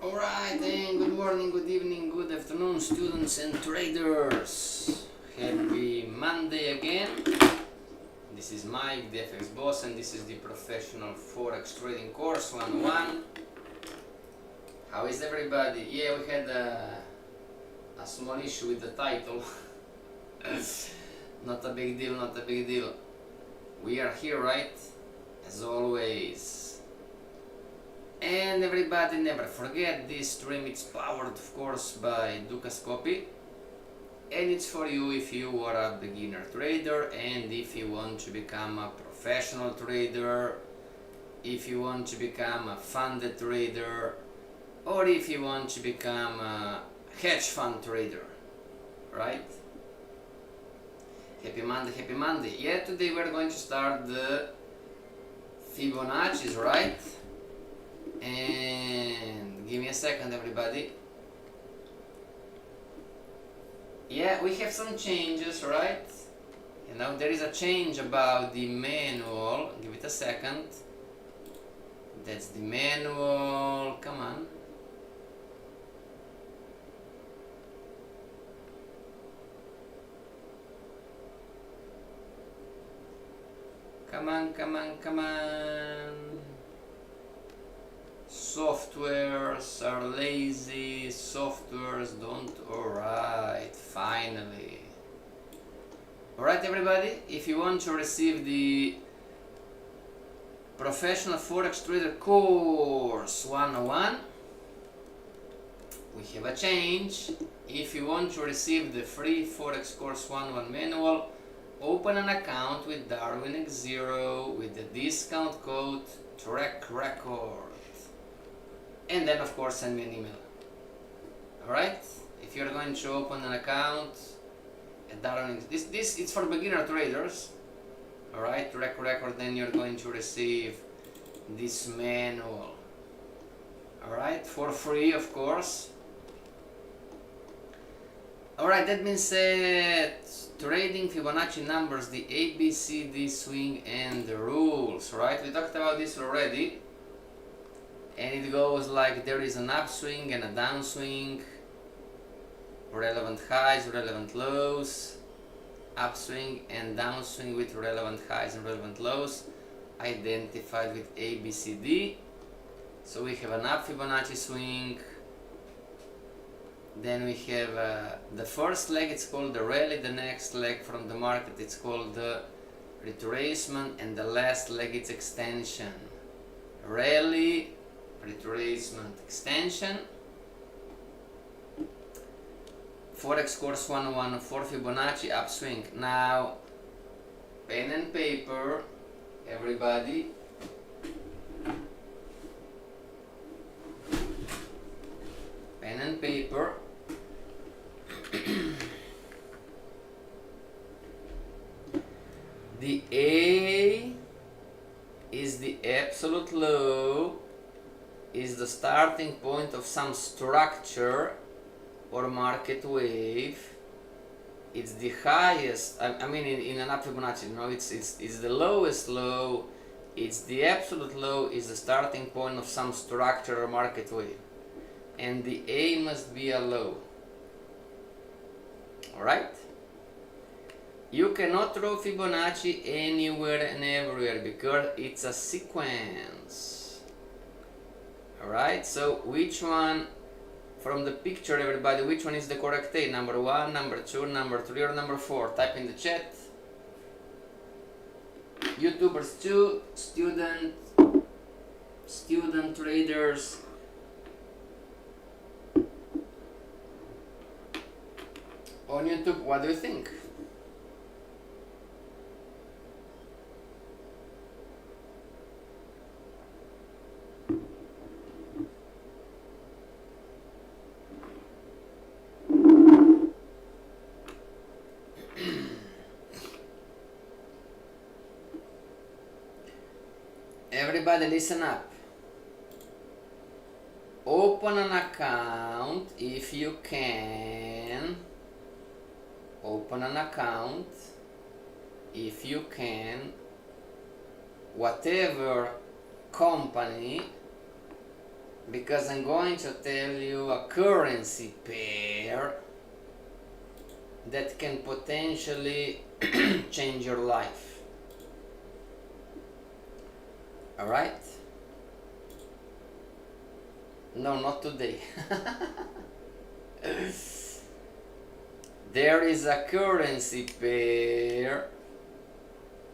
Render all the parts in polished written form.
Alright, and good morning, good evening, good afternoon, students and traders. Happy Monday again. This is Mike, the FX boss, and this is the Professional Forex Trading Course 101. How is everybody? Yeah, we had a small issue with the title. Not a big deal, not a big deal. We are here, right? As always. And everybody, never forget, this stream is powered of course by Dukascopy, and it's for you if you are a beginner trader, and if you want to become a professional trader, if you want to become a funded trader, or if you want to become a hedge fund trader, right? Happy Monday, happy Monday. Yeah, today we're going to start the Fibonacci's, right? And give me a second, everybody. Yeah, we have some changes, right? You know, there is a change about the manual. Give it a second. That's the manual. Come on. Come on, come on, come on. Softwares are lazy, softwares don't. Alright, finally. Alright, everybody, if you want to receive the Professional Forex Trader Course 101, we have a change. If you want to receive the free Forex Course 101 manual, open an account with Darwin X0 with the discount code TRACKRECORD. And then of course send me an email. Alright? If you're going to open an account at Darwin, this it's for beginner traders. Alright, record, then you're going to receive this manual. Alright, for free of course. Alright, that being said, trading Fibonacci numbers, the ABCD swing and the rules, right? We talked about this already. And it goes like there is an upswing and a downswing, relevant highs, relevant lows, upswing and downswing with relevant highs and relevant lows, identified with ABCD. So we have an up Fibonacci swing, then we have the first leg, it's called the rally, the next leg from the market, it's called the retracement, and the last leg, it's extension. Rally, retracement, extension. Forex Course 101 for Fibonacci upswing. Now, pen and paper, everybody. Pen and paper. The A is the absolute low, is the starting point of some structure or market wave. It's the highest, I mean in an up Fibonacci, you know, it's the lowest low, it's the absolute low, is the starting point of some structure or market wave. And the A must be a low. Alright? You cannot draw Fibonacci anywhere and everywhere because it's a sequence. Alright, so which one from the picture, everybody, which one is the correct A? Number 1, number 2, number 3, or number 4? Type in the chat. YouTubers too, student traders. On YouTube, what do you think? everybody listen up. Open an account if you can. Open an account if you can. Whatever company, because I'm going to tell you a currency pair that can potentially change your life. Alright? No, not today. There is a currency pair,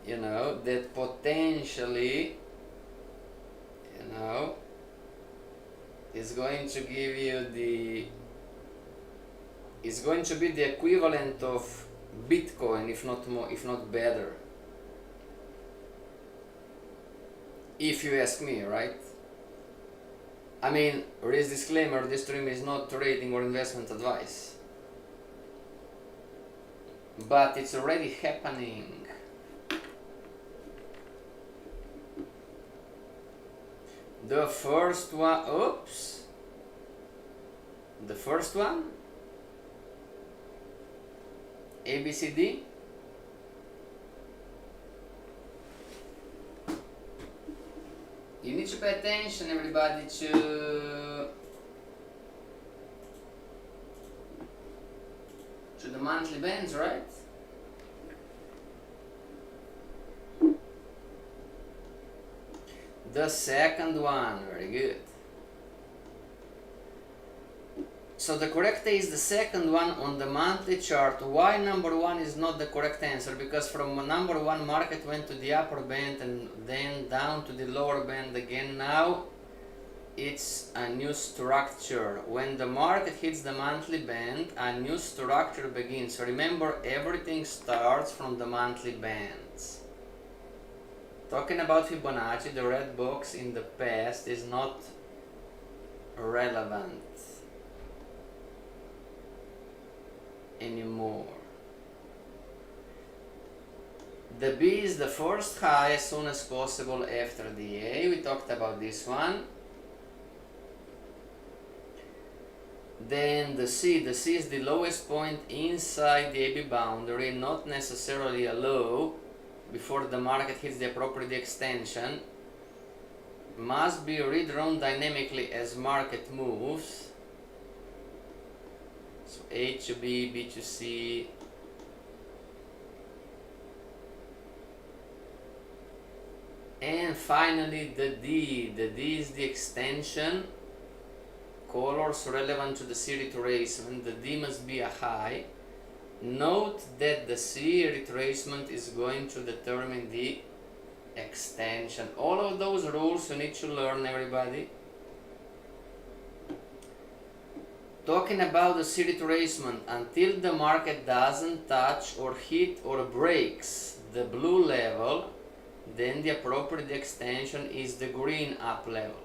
you know, that potentially, you know, is going to give you is going to be the equivalent of Bitcoin, if not more, if not better. If you ask me, right? I mean, raise disclaimer, this stream is not trading or investment advice. But it's already happening. The first one, oops. The first one, ABCD. You need to pay attention, everybody, to the monthly bands, right? The second one, very good. So the correct is the second one on the monthly chart. Why number one is not the correct answer? Because from number one, market went to the upper band and then down to the lower band again. Now it's a new structure. When the market hits the monthly band, a new structure begins. So remember, everything starts from the monthly bands. Talking about Fibonacci, the red box in the past is not relevant anymore. The B is the first high as soon as possible after the A. We talked about this one. Then the C is the lowest point inside the AB boundary, not necessarily a low. Before the market hits the appropriate extension, must be redrawn dynamically as market moves. So A to B, B to C. And finally the D. The D is the extension. Colors relevant to the C retracement. The D must be a high. Note that the C retracement is going to determine the extension. All of those rules you need to learn, everybody. Talking about the C retracement, until the market doesn't touch or hit or breaks the blue level, then the appropriate extension is the green up level.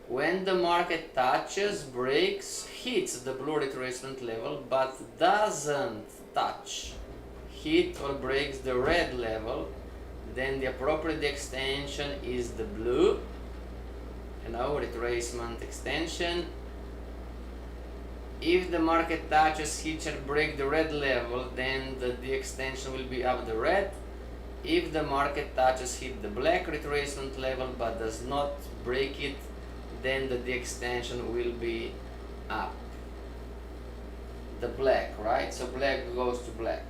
When the market touches, breaks, hits the blue retracement level, but doesn't touch, hit or breaks the red level, then the appropriate extension is the blue, retracement extension. If the market touches, hits or breaks the red level, then the extension will be up the red. If the market touches, hit the black retracement level, but does not break it, then the extension will be up. The black, right? So black goes to black.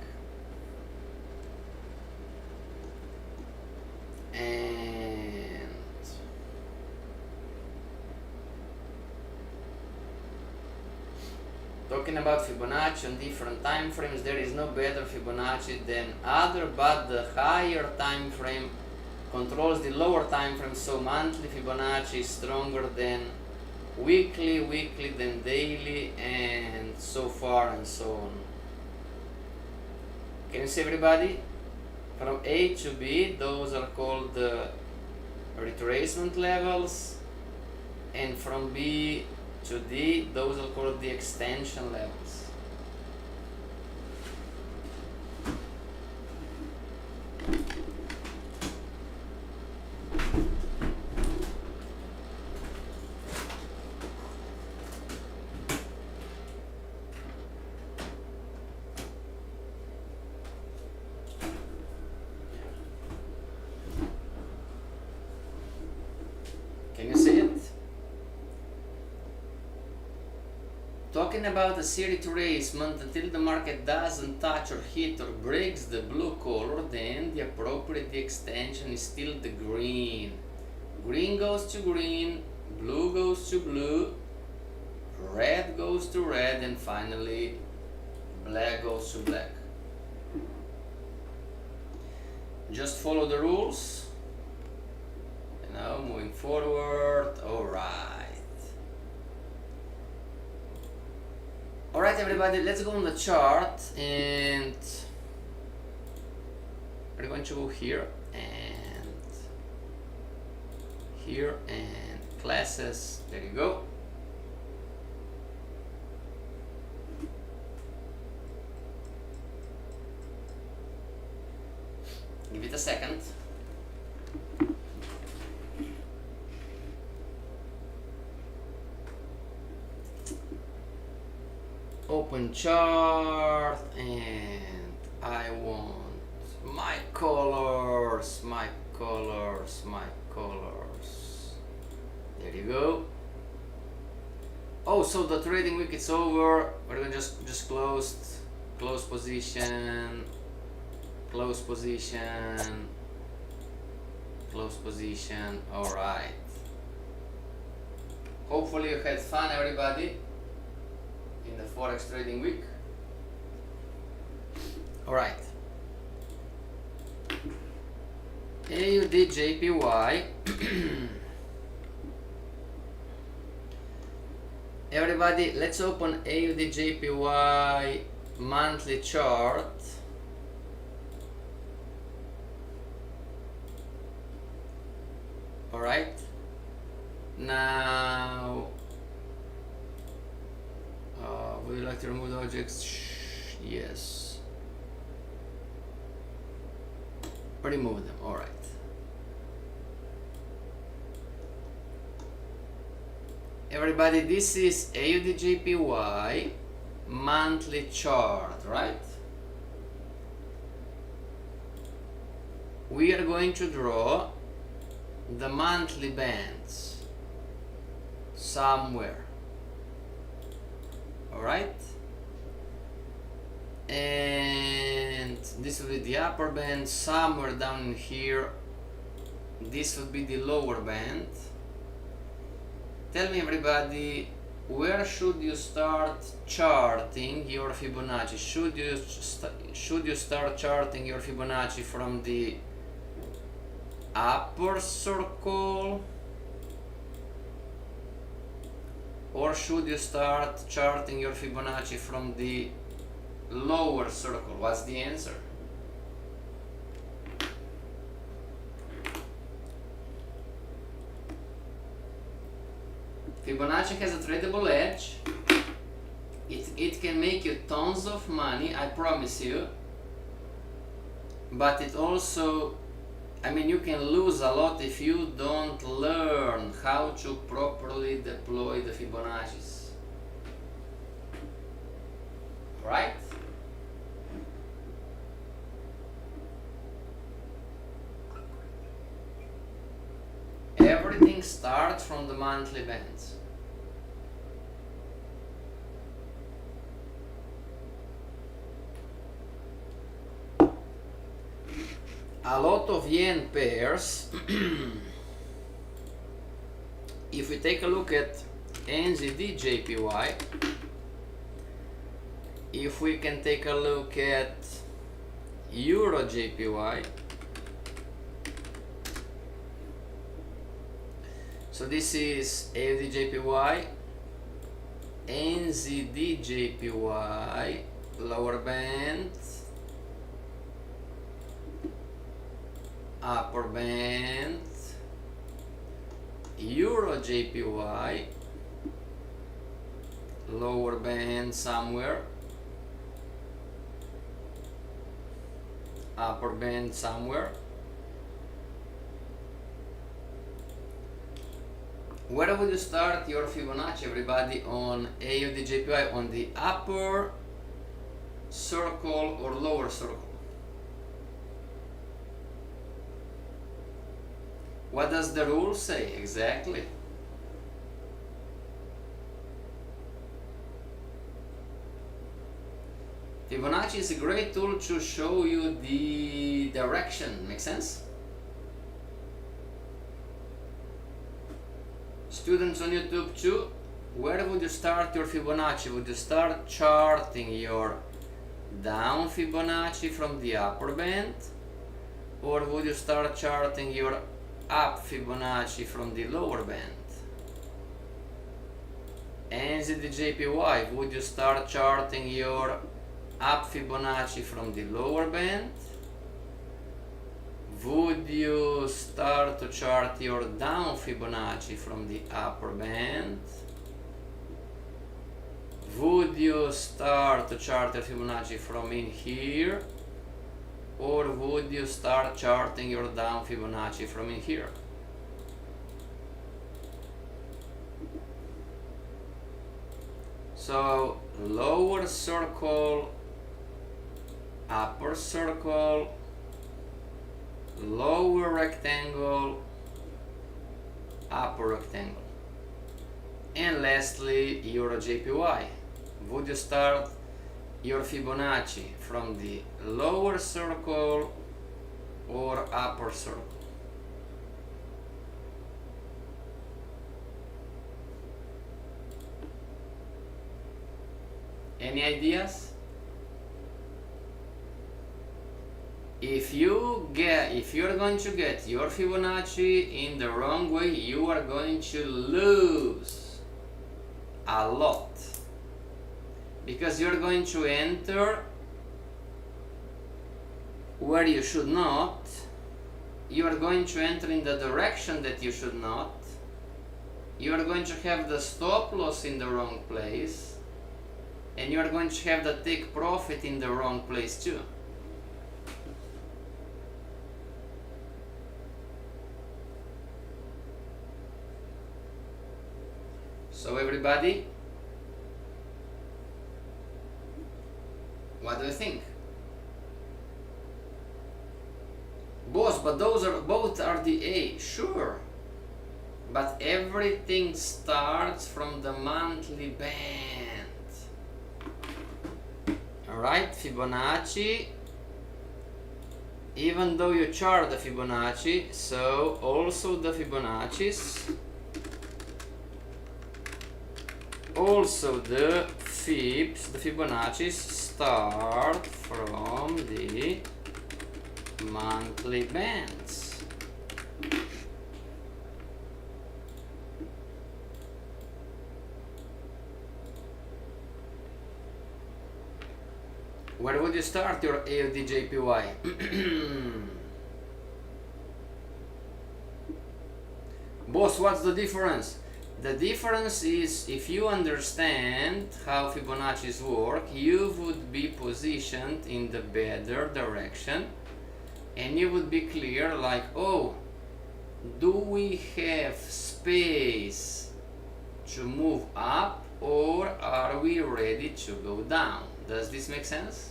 And talking about Fibonacci on different time frames, there is no better Fibonacci than other, but the higher time frame controls the lower time frame, so monthly Fibonacci is stronger than weekly, weekly than daily, and so far and so on. Can you see, everybody? From A to B, those are called the retracement levels, and from B to D, those are called the extension levels. Talking about a series retracement until the market doesn't touch or hit or breaks the blue color, then the appropriate extension is still the green. Green goes to green, blue goes to blue, red goes to red, and finally black goes to black. Just follow the rules. And now moving forward. Alright everybody, let's go on the chart, and we're going to go here and here and classes. There you go. Give it a second. Open chart, and I want my colors. There you go. Oh, so the trading week is over. We're gonna just close position, close position. All right. Hopefully you had fun, everybody, in the Forex trading week. All right. AUD JPY. Everybody, let's open AUD JPY monthly chart. All right. Now, would you like to remove the objects? Yes. Remove them. All right. Everybody, this is AUD JPY monthly chart, right? We are going to draw the monthly bands somewhere. All right, and this will be the upper band. Somewhere down in here, this will be the lower band. Tell me, everybody, where should you start charting your Fibonacci? Should you start charting your Fibonacci from the upper circle, or should you start charting your Fibonacci from the lower circle? What's the answer? Fibonacci has a tradable edge. It can make you tons of money, I promise you. But it also, I mean, you can lose a lot if you don't learn how to properly deploy the Fibonaccis. Right? Everything starts from the monthly bands. A lot of yen pairs. If we take a look at NZD JPY, if we can take a look at Euro JPY, so this is AUD JPY, NZD JPY, lower band, upper band, Euro JPY, lower band somewhere, upper band somewhere. Where would you start your Fibonacci, everybody, on AUD JPY? On the upper circle or lower circle? What does the rule say exactly? Fibonacci is a great tool to show you the direction. Make sense? Students on YouTube too, where would you start your Fibonacci? Would you start charting your down Fibonacci from the upper band, or would you start charting your up Fibonacci from the lower band? NZDJPY, would you start charting your up Fibonacci from the lower band? Would you start to chart your down Fibonacci from the upper band? Would you start to chart your Fibonacci from in here? Or would you start charting your down Fibonacci from in here? So lower circle, upper circle, lower rectangle, upper rectangle. And lastly, Euro JPY. Would you start your Fibonacci from the lower circle or upper circle? Any ideas? If you're going to get your Fibonacci in the wrong way, you are going to lose a lot, because you're going to enter where you should not, you are going to enter in the direction that you should not, you are going to have the stop loss in the wrong place, and you are going to have the take profit in the wrong place too. So everybody, what do you think? Boss, but both are the A. Sure, but everything starts from the monthly band. Alright, Fibonacci, even though you chart the Fibonacci, so also the Fibonaccis, also the Fibs, the Fibonaccis start from the monthly bands. Where would you start your AUDJPY? Boss, what's the difference? The difference is, if you understand how Fibonacci's work, you would be positioned in the better direction, and you would be clear like, oh, do we have space to move up, or are we ready to go down? Does this make sense?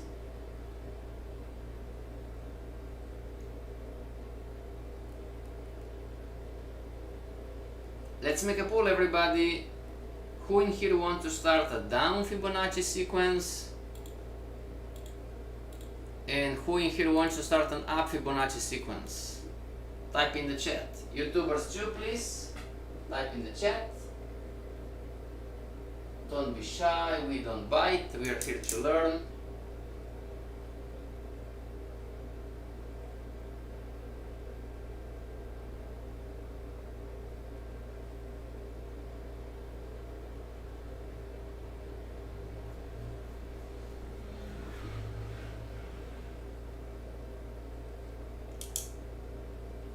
Let's make a poll, everybody. Who in here wants to start a down Fibonacci sequence? And who in here wants to start an up Fibonacci sequence? Type in the chat. YouTubers too, please. Type in the chat. Don't be shy, we don't bite, we are here to learn.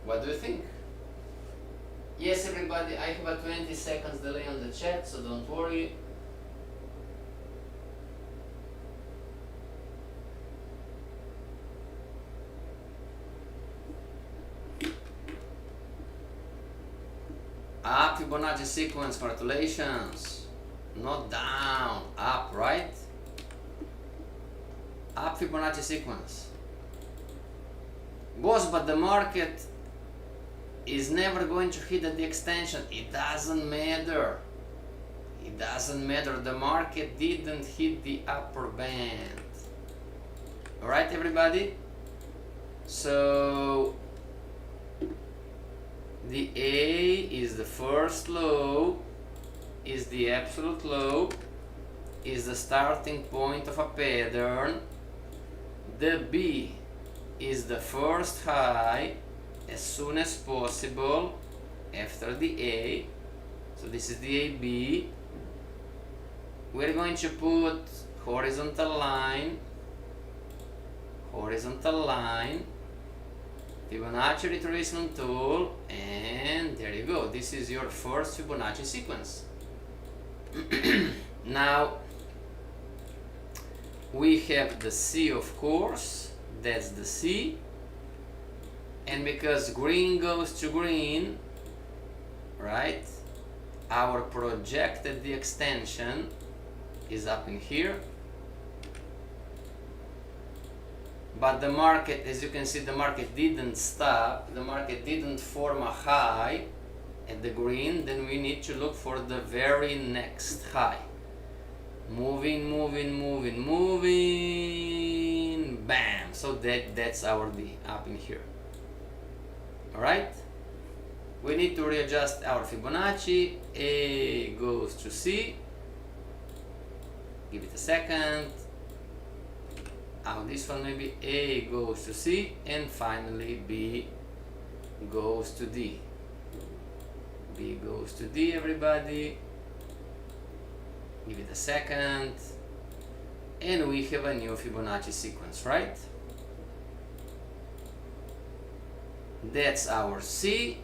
What do you think? Yes, everybody, I have a 20 seconds delay on the chat, so don't worry. Up Fibonacci sequence, congratulations. Not down, up, right? Up Fibonacci sequence. Boss, but the market is never going to hit the extension. It doesn't matter. It doesn't matter. The market didn't hit the upper band. Alright, everybody? So the A is the first low, is the absolute low, is the starting point of a pattern. The B is the first high as soon as possible after the A. So this is the AB. We're going to put horizontal line, Fibonacci retracement tool, and there you go. This is your first Fibonacci sequence. Now we have the C, of course, that's the C, and because green goes to green, right, our projected the extension is up in here. But the market, as you can see, the market didn't stop, the market didn't form a high at the green. Then we need to look for the very next high. Moving, bam! So that's our D up in here. Alright? We need to readjust our Fibonacci. A goes to C. Give it a second. This one maybe A goes to C, and finally B goes to D. B goes to D, everybody. Give it a second. And we have a new Fibonacci sequence, right? That's our C,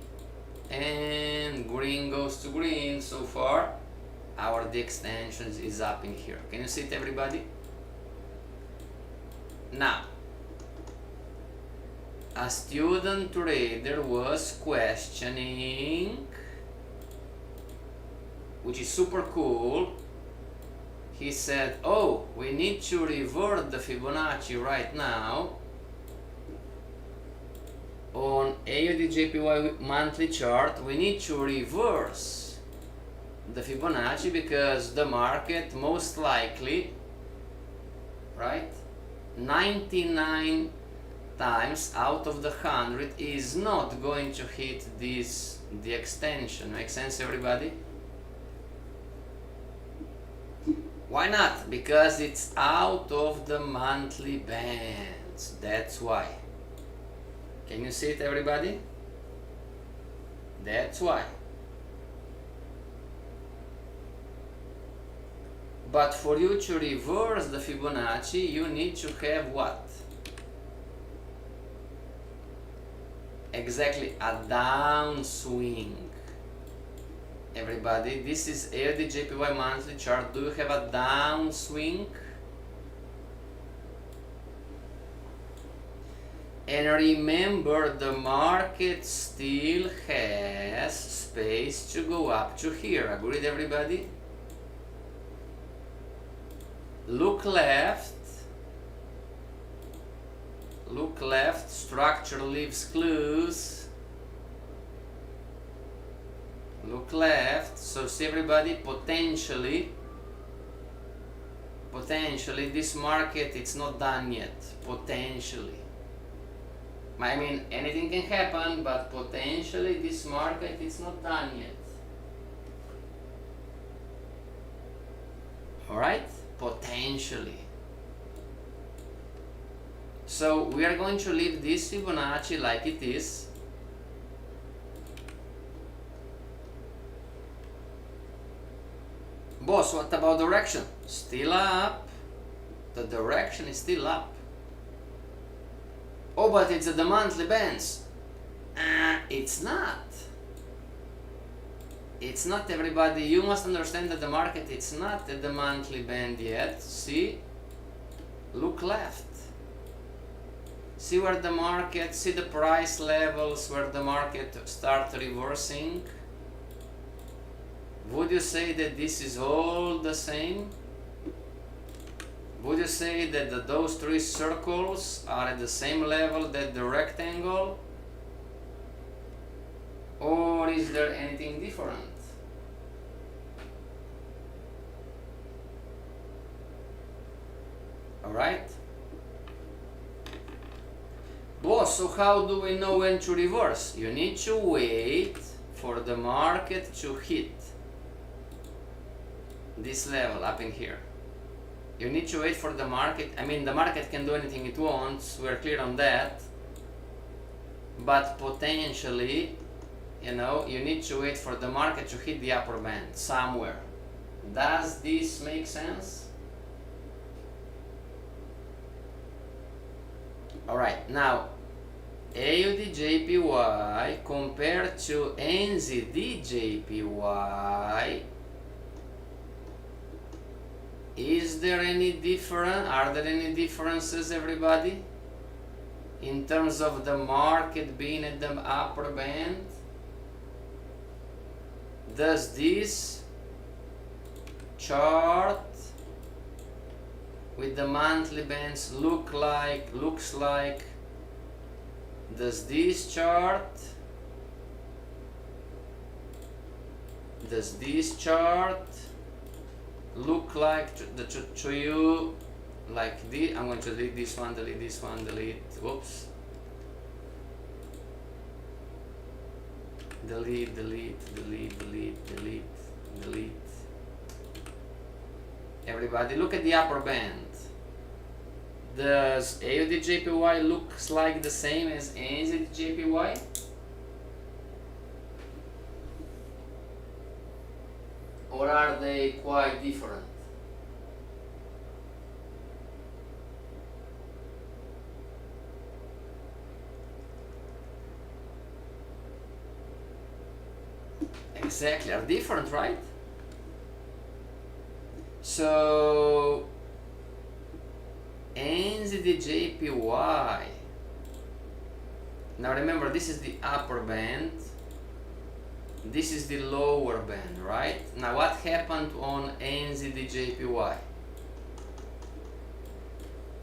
and green goes to green. So far our D extensions is up in here. Can you see it, everybody? Now, a student trader was questioning, which is super cool. He said, oh, we need to revert the Fibonacci right now on AUD/JPY monthly chart. We need to reverse the Fibonacci because the market most likely, right, 99 times out of the 100 is not going to hit the extension. Make sense, everybody? Why not? Because it's out of the monthly bands. That's why. Can you see it, everybody? That's why. But for you to reverse the Fibonacci, you need to have what? Exactly, a downswing. Everybody, this is AUD/JPY monthly chart. Do you have a downswing? And remember, the market still has space to go up to here. Agreed, everybody? Look left, structure leaves clues. Look left. So see, everybody, potentially this market, it's not done yet. Potentially, I mean, anything can happen, but potentially this market, it's not done yet. Alright? Potentially. So we are going to leave this Fibonacci like it is. Boss, what about direction? Still up. The direction is still up. Oh, but it's at the monthly bands. It's not. It's not, everybody. You must understand that the market, it's not at the monthly band yet. See? Look left. See where the market, see the price levels where the market starts reversing. Would you say that this is all the same? Would you say that those three circles are at the same level that the rectangle? Or is there anything different? Alright? Oh, so how do we know when to reverse? You need to wait for the market to hit this level up in here. You need to wait for the market. I mean, the market can do anything it wants, we're clear on that. But potentially, you know, you need to wait for the market to hit the upper band somewhere. Does this make sense? Alright, now AUDJPY compared to NZDJPY, is there any difference? Are there any differences, everybody, in terms of the market being at the upper band? Does this chart with the monthly bands looks like, does this chart look like to you like this? I'm going to delete this one, delete, whoops, delete. Everybody, look at the upper band. Does AUDJPY looks like the same as NZDJPY? Or are they quite different? Exactly, are different, right? So NZDJPY, now remember, this is the upper band, this is the lower band, right? Now what happened on NZDJPY?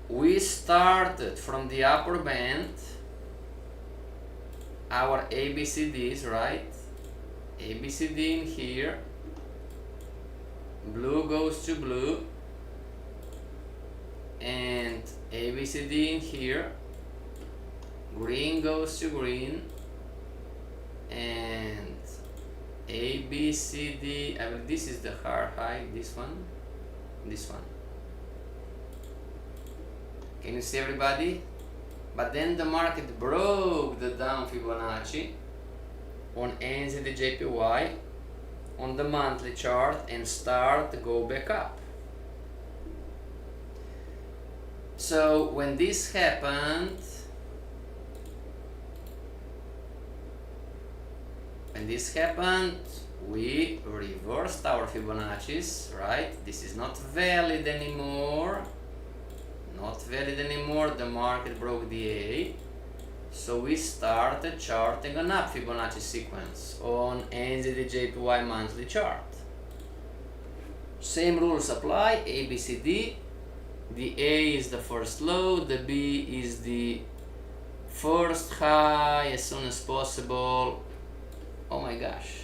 We started from the upper band, our ABCDs, right? ABCD in here, blue goes to blue, and ABCD in here, green goes to green, and ABCD, this is the hard high, this one. Can you see, everybody? But then the market broke the down Fibonacci on NZDJPY on the monthly chart and start to go back up. So when this happened, we reversed our Fibonacci's, right? This is not valid anymore. The market broke the A. So we started charting an up Fibonacci sequence on NZDJPY monthly chart. Same rules apply, ABCD. The A is the first low, the B is the first high as soon as possible. Oh my gosh.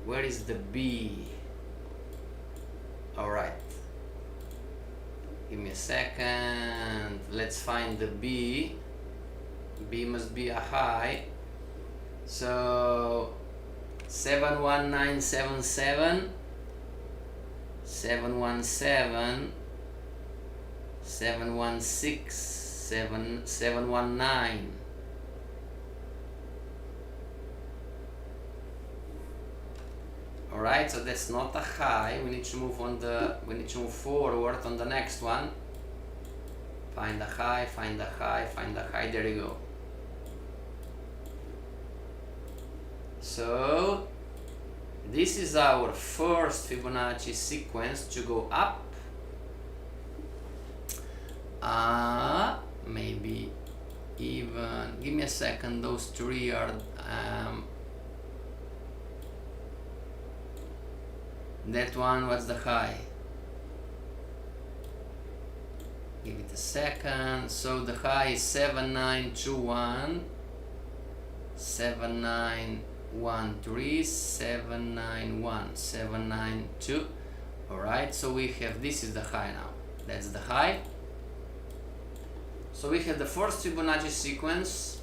Where is the B? Alright. Give me a second. Let's find the B. B must be a high. So 71977, 717, 716, 719. Alright, so that's not a high. We need to move forward on the next one. Find a high, find a high, find a high. There you go. So this is our first Fibonacci sequence to go up. Maybe even, give me a second, those three are that one, what's the high? Give it a second. So the high is 7921, 7913, 791, 792. Alright, so we have, this is the high now. That's the high. So we have the first Fibonacci sequence,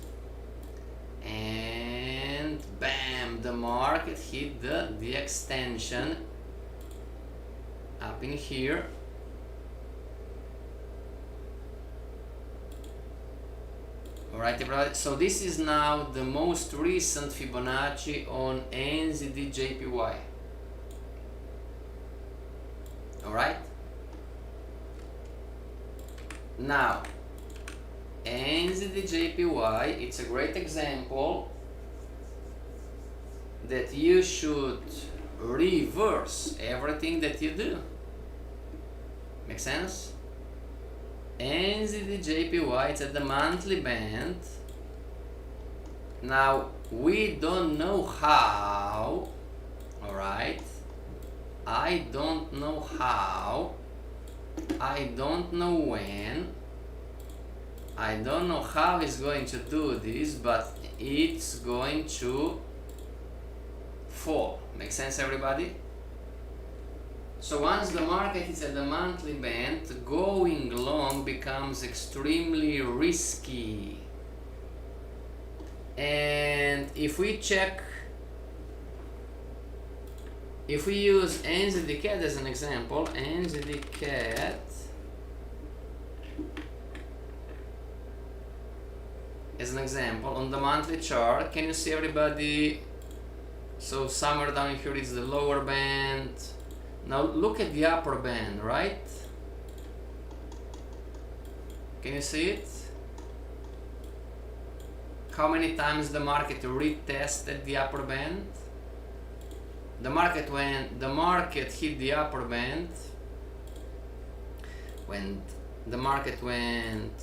and bam, the market hit the extension up in here. Alright everybody, so this is now the most recent Fibonacci on NZD-JPY. Alright? Now, NZD-JPY, it's a great example that you should reverse everything that you do. Make sense? NZD-JPY, it's at the monthly band. Now, we don't know how, alright? I don't know how, I don't know when, I don't know how it's going to do this, but it's going to fall. Make sense, everybody? So once the market is at the monthly band, going long becomes extremely risky. And if we check, if we use NZD-CAD as an example, NZD-CAD as an example on the monthly chart, can you see everybody? So somewhere down here is the lower band. Now look at the upper band, right? Can you see it? How many times the market retested the upper band? The market hit the upper band, when the market went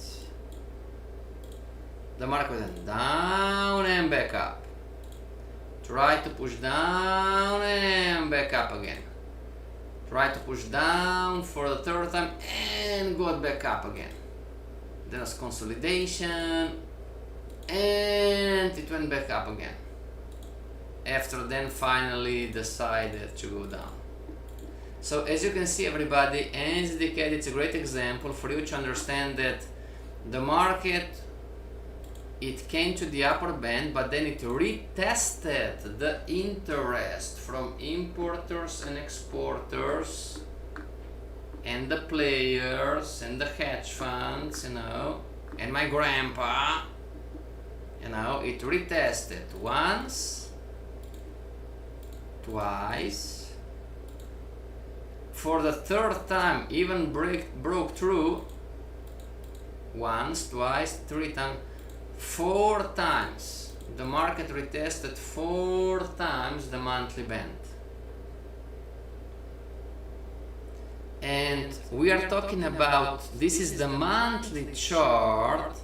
down and back up. Try to push down and back up again. Try to push down for the third time and go back up again. There's consolidation and it went back up again. After then finally decided to go down. So as you can see everybody, NZD-CAD, it's a great example for you to understand that the market, it came to the upper band, but then it retested the interest from importers and exporters and the players and the hedge funds, you know, and my grandpa, you know, it retested once, twice, for the third time even broke through, once, twice, three times, 4 times. The market retested 4 times the monthly band. And we are talking about, this is the monthly chart,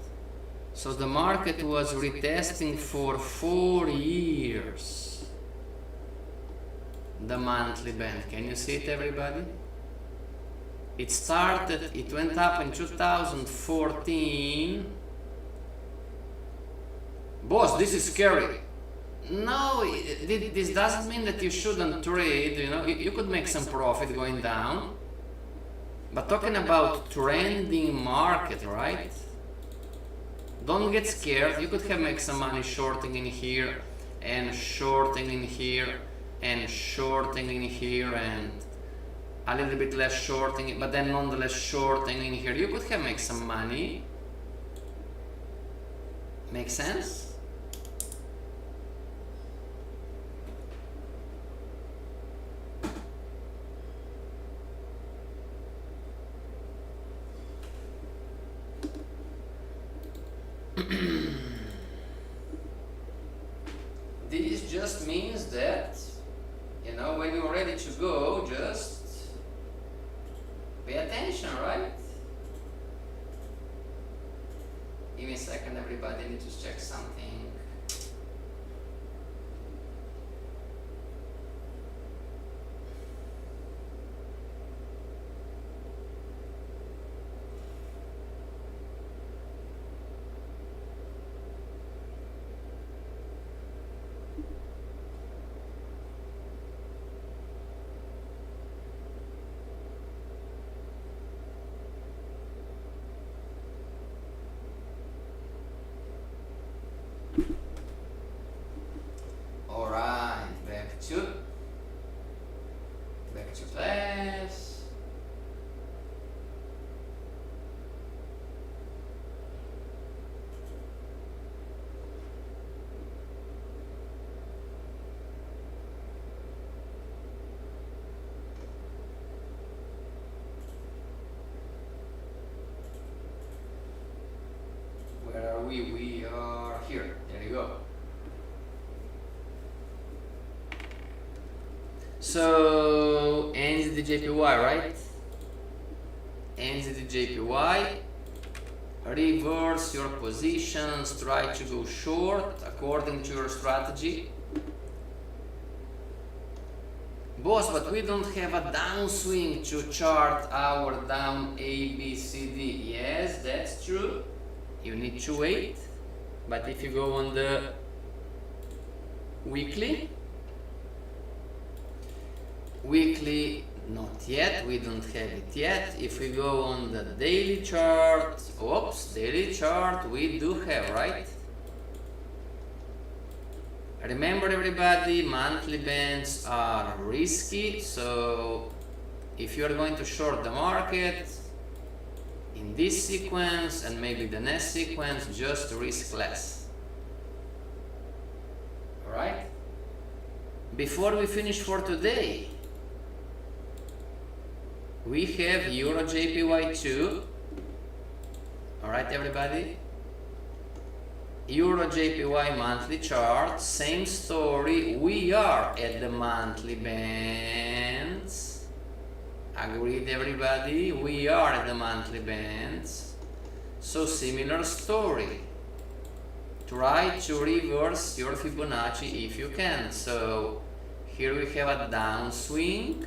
so the market was retesting for 4 years the monthly band. Can you see it everybody? It started, it went up in 2014. Boss, this is scary. No, this doesn't mean that you shouldn't trade, you know, you could make some profit going down. But talking about trending market, right? Don't get scared, you could have make some money shorting in here, and shorting in here, and shorting in here, and a little bit less shorting, but then nonetheless shorting in here. You could have make some money. Make sense? This just means that, you know, when you're ready to go, just pay attention, right? Give me a second, everybody, I need to check something. are we? We are here. There you go. So NZD-JPY, right? NZD-JPY. Reverse your positions, try to go short according to your strategy. Boss, but we don't have a downswing to chart our down ABCD. Yes, that's true. You need to wait. But if you go on the weekly, not yet, we don't have it yet. If we go on the daily chart, daily chart we do have, right? Remember everybody, monthly bands are risky, so if you are going to short the market in this sequence and maybe the next sequence, just risk less. Alright? Before we finish for today, we have Euro JPY 2. Alright everybody? Euro JPY monthly chart, same story. We are at the monthly bands. Agreed everybody? We are at the monthly bands. So similar story. Try to reverse your Fibonacci if you can. So here we have a downswing.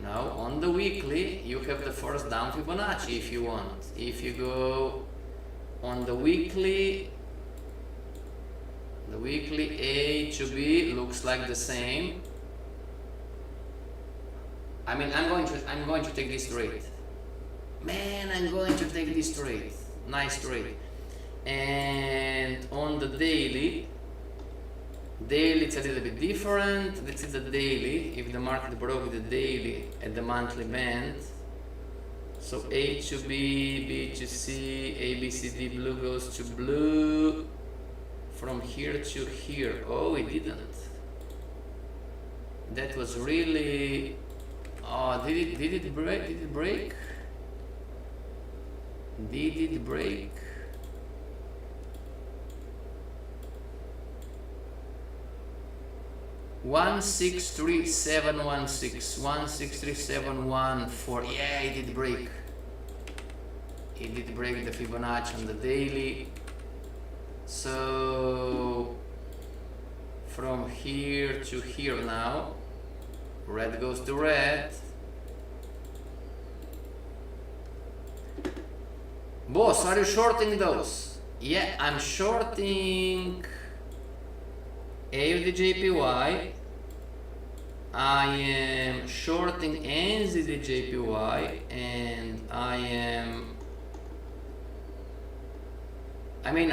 Now on the weekly you have the first down Fibonacci if you want. If you go on the weekly A to B looks like the same. I mean, I'm going to take this trade. Man, I'm going to take this trade. Nice trade. And on the daily it's a little bit different. This is the daily. If the market broke the daily at the monthly band, so A to B, B to C, A, B, C, D, blue goes to blue, from here to here. Oh, it didn't. That was really. Oh, did it break? Did it break? Did it break? One 163716 163714. Yeah, it did break. It did break the Fibonacci on the daily. So from here to here now, red goes to red. Boss, are you shorting those? Yeah, I'm shorting AUD-JPY. I am shorting NZD-JPY, and I'm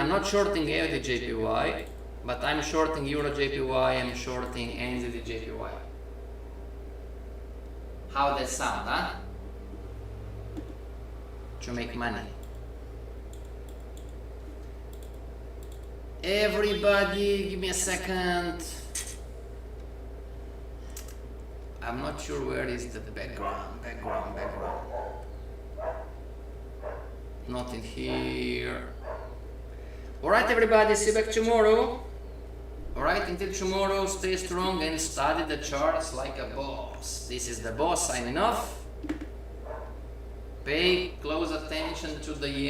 not shorting AUD-JPY, but I'm shorting Euro-JPY, I'm shorting NZD-JPY. How that sound, huh? To make money. Everybody, give me a second. I'm not sure where is the background. Not in here. Alright everybody, see you back tomorrow. Alright, until tomorrow, stay strong and study the charts like a boss. This is the boss signing off. Pay close attention to the